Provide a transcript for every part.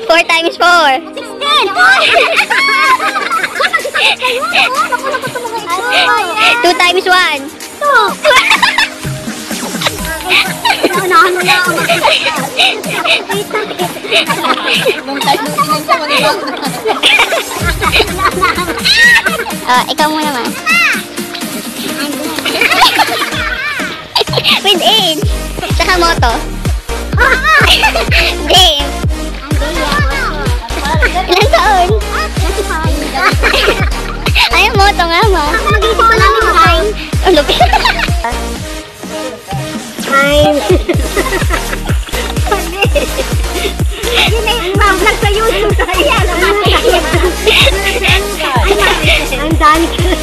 4 times 4. 16! 2 times 1. 2! Naunahan mo na ako ikaw muna naman. With age. Saka moto. James. Ilang taon? Ay, moto nga ma. Mag-isip ko lang yung time. Ang lupit. Time. Yun na yung vlog sa YouTube. I'm Danny girl.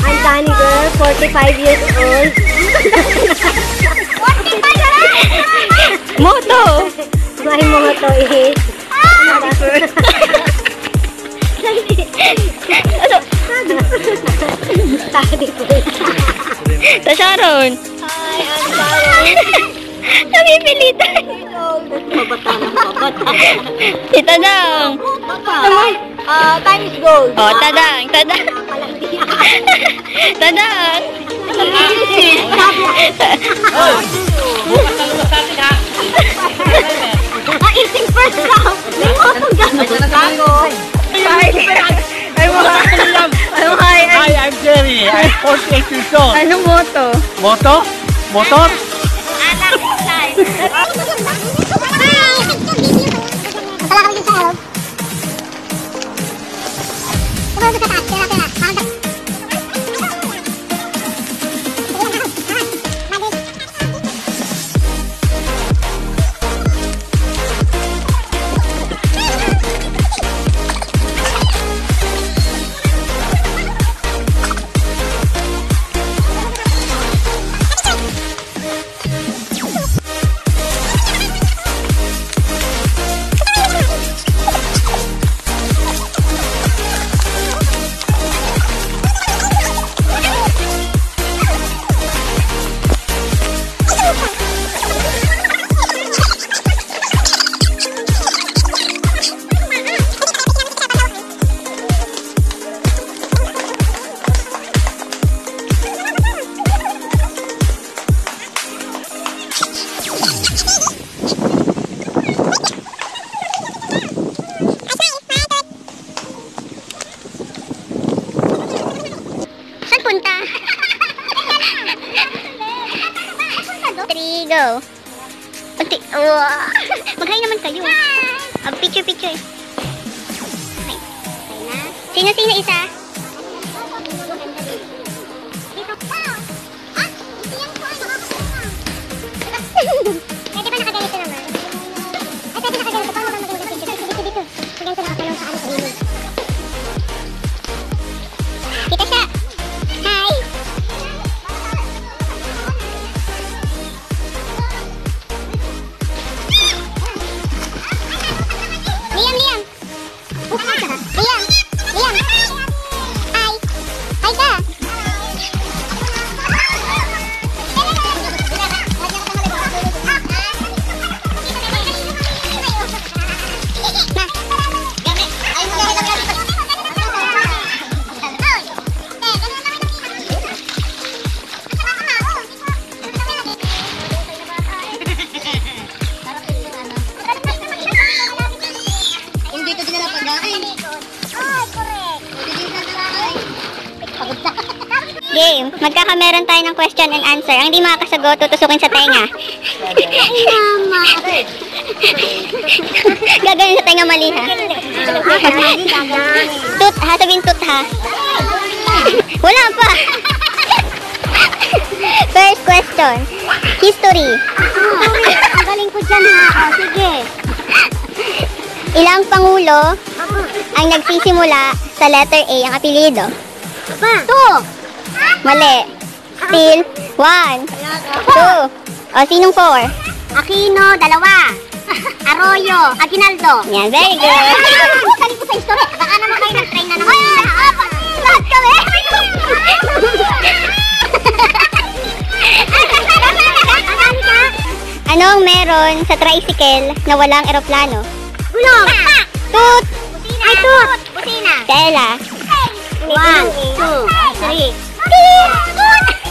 I'm Danny girl, 45 years old. Moto. My motto is... Sa Sharon. Hi, I'm Sharon. Napipilitan. Si Tadang. Time is gold. Oh, Tadang. Tadang. Tadang. Eating first now. May motong gano'n. Hi, I'm Jerry. I'm 48 years old. Anong moto? Moto? Motor? Punta. 3, go. Mag-hi naman kayo. Picture. Okay. Sino isa? Pwede ba nakaganito naman? Ay, pwede nakaganito. Paano ba magandang picture? Dito. Ganito nakatalong sa ano sa ilog. Kita siya. Hi. Liam. Liam. Hi. Hi ka. Game. Magkakameron tayo ng question and answer. Ang hindi makakasagot, tutusukin sa tenga. Mama. Gagawin sa tenga mali ha. Tut ha, sabihin tut ha. Wala pa. First question. History. Ang galing ko dyan ha. Sige. Ilang pangulo ang nagsisimula sa letter A ang apelyido? 2. Mali. Still, 1, 2. O, sinong 4? Aquino, 2. Arroyo, Aguinaldo. Yan, very good. Galing ko sa history. Baka naman kayo nag-train na naman. Lahat kami. Ang Anong meron sa tricycle na walang eroplano? Gulong. Toot! Busina. Ay, toot. Busina. Kaela. 1, 2, 3.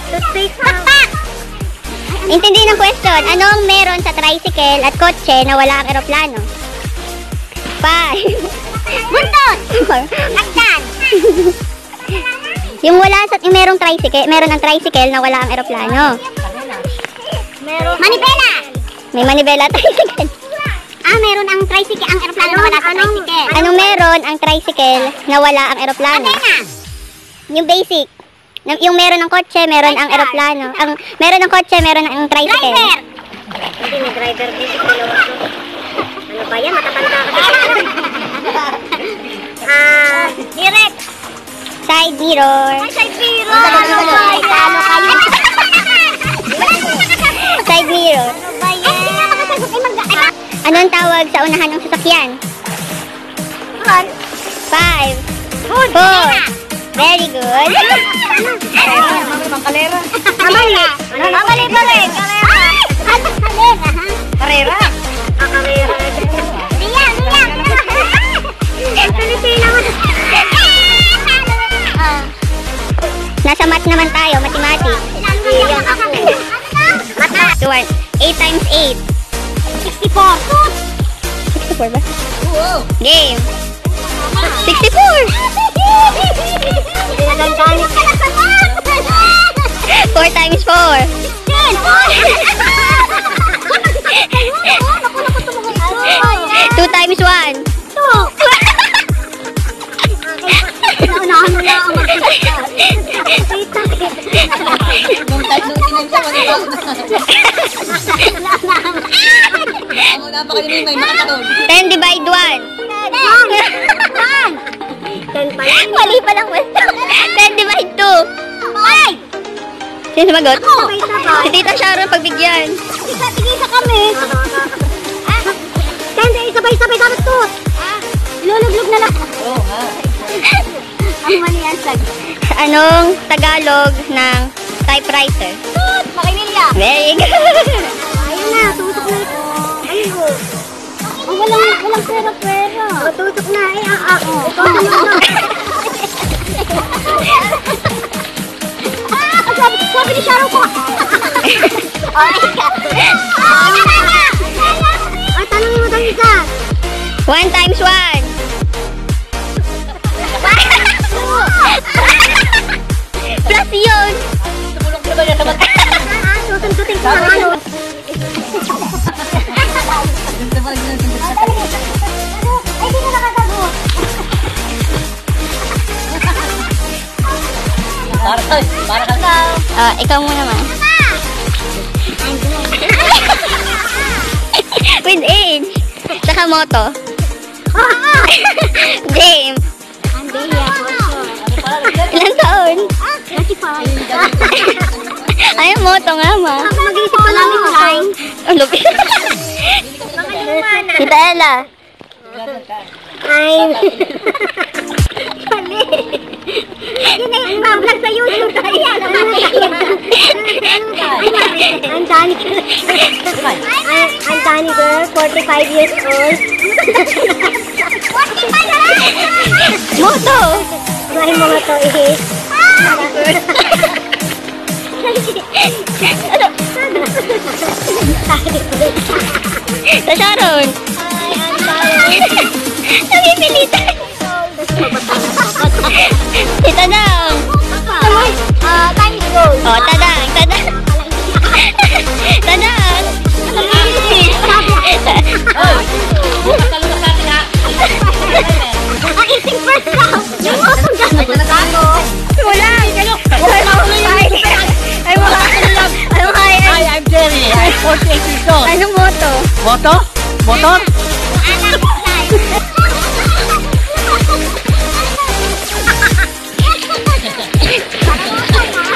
Toothpaste. Intindi ng question. Anong meron sa tricycle at kotse na walang eroplano? 5. Buntot. Agdan. Yung merong tricycle, meron ang tricycle na wala ang eroplano. Manibela. May manibela tricycle. Meron ang tricycle, ang eroplano na wala sa tricycle. Anong meron ang tricycle na wala ang eroplano? Antena. Yung basic. Yung meron ng kotse, meron ang eroplano. Meron ng kotse, meron ang tricycle. Driver. Hindi, may driver dito. Ano ba yan? Matatanda ka. Direct. Side mirror. Side mirror. Ano kayo? Side mirror. Ano ba yan? Hindi nga makasagot. Anong tawag sa unahan ng sasakyan? 5, 4. Very good. Kalera. Kamali. Kamali pa rin. Karera. Karera. Liya. Pilipino. Nasa math naman tayo, mathematics. Yung ako. Math 8 times 8. 64. 64 ba? Game. 64. 4 times 4. 2 times 1. Naunahan mo lang ang mag-start. Nung tinanong siya, wala pa kayo may makatahon. 10 divide 1. 10 pala. Mali pa lang question. 10 divide 2. Sino sumagot? Si Tita Sharon pagbigyan. Tigisa kami. Hindi, sabay-sabay dapat to. Luluglog na lang. Oo nga. Ang mali ang sagot. Anong Tagalog ng typewriter? Makinilya. Very good. Ayun na, tutok na ito. Ayun ko. Walang pera. Tutok na. Sabi ni Sharon ko. Tanongin mo daw isa. 1 times 1. Plus yun. Tumulong ka ba niya sa mata? Tutuntutin ko ang ano. Ay, di na nakasagot. Para ka. Ikaw muna naman. With age. Saka moto. James. Ilang taon? 35. Ay, moto nga ma. Mag-iisip pa namin line. Ang lupit. Tita Ella. Ay. Mali. Yun na yung vlog sa YouTube. Ayan. I'm Danny. I'm Danny girl, 45 years old. Moto. My mga to is... Sa Sharon. Nagipilitan. Si Tadang. Time goes. Oh, Tadang. Tadang. Talong sa akin ha. Ang ising first round. Yung otong gamit. Wala. Ay, mga Hi, I'm Jerry. I'm 48 years old. Anong moto? Moto? Motor?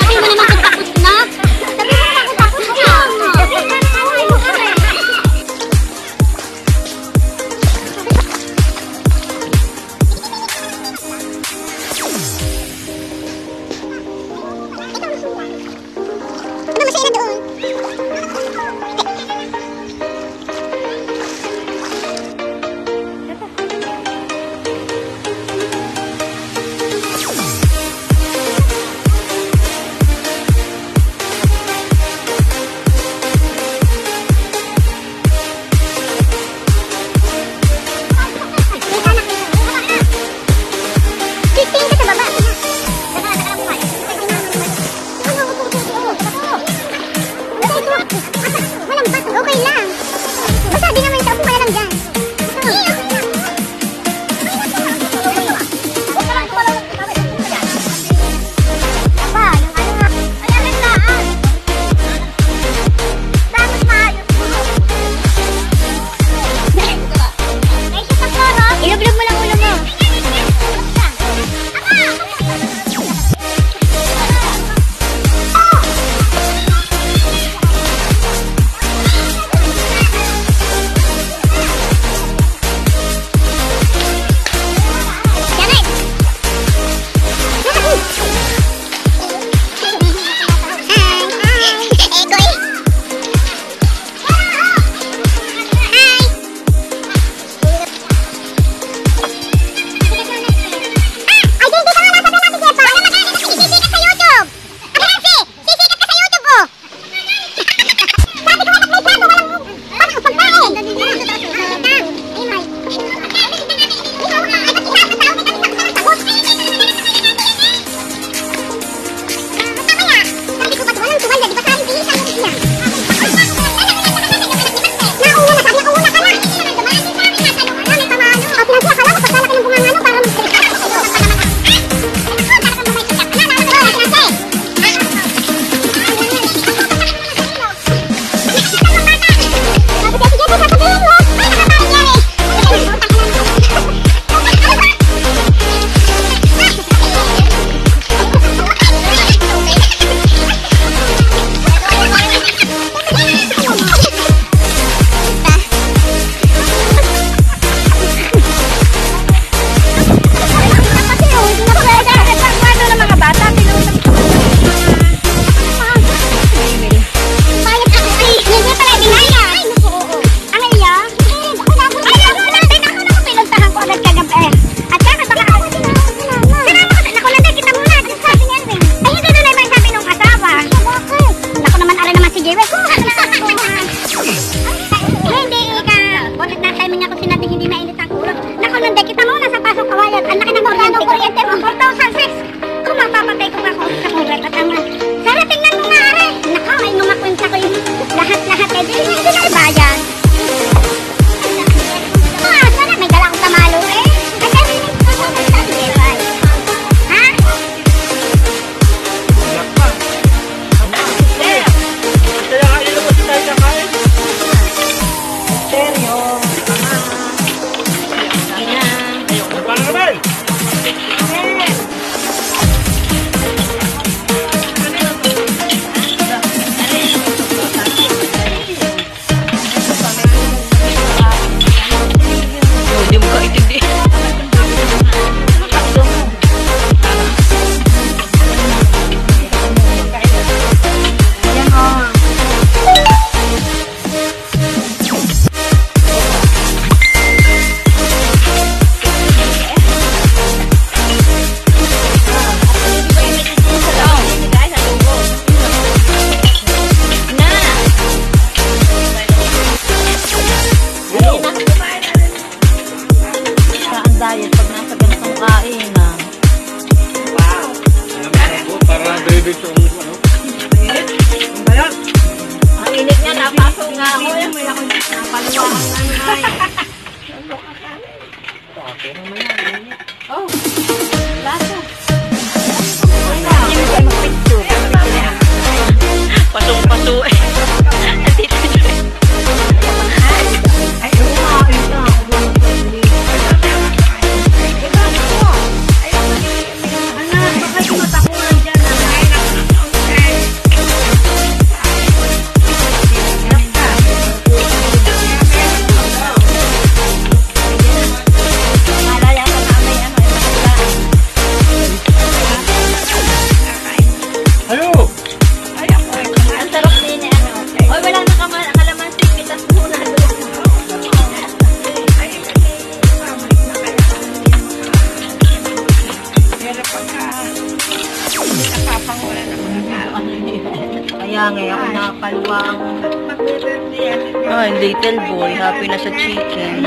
Sabi mo naman kung takot na. Sabi mo naman kung takot na. Ano masaya na doon? na, napasok nga ako. May ako napaluwahan na ay. Oh, laso. Pasong-paso eh. Andito siya. Ay, umain na. Anak, bakit matakunan dyan? Malaya ka na may ano. Ano? Ang sarap din eh. Ano. Oy, wala na kalamansi. Pitas muna doon. Kaya ngayon ako nakapaluwang. Oh, little boy. Happy na sa chicken.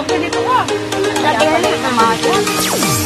Dito ka. Sabi na lang.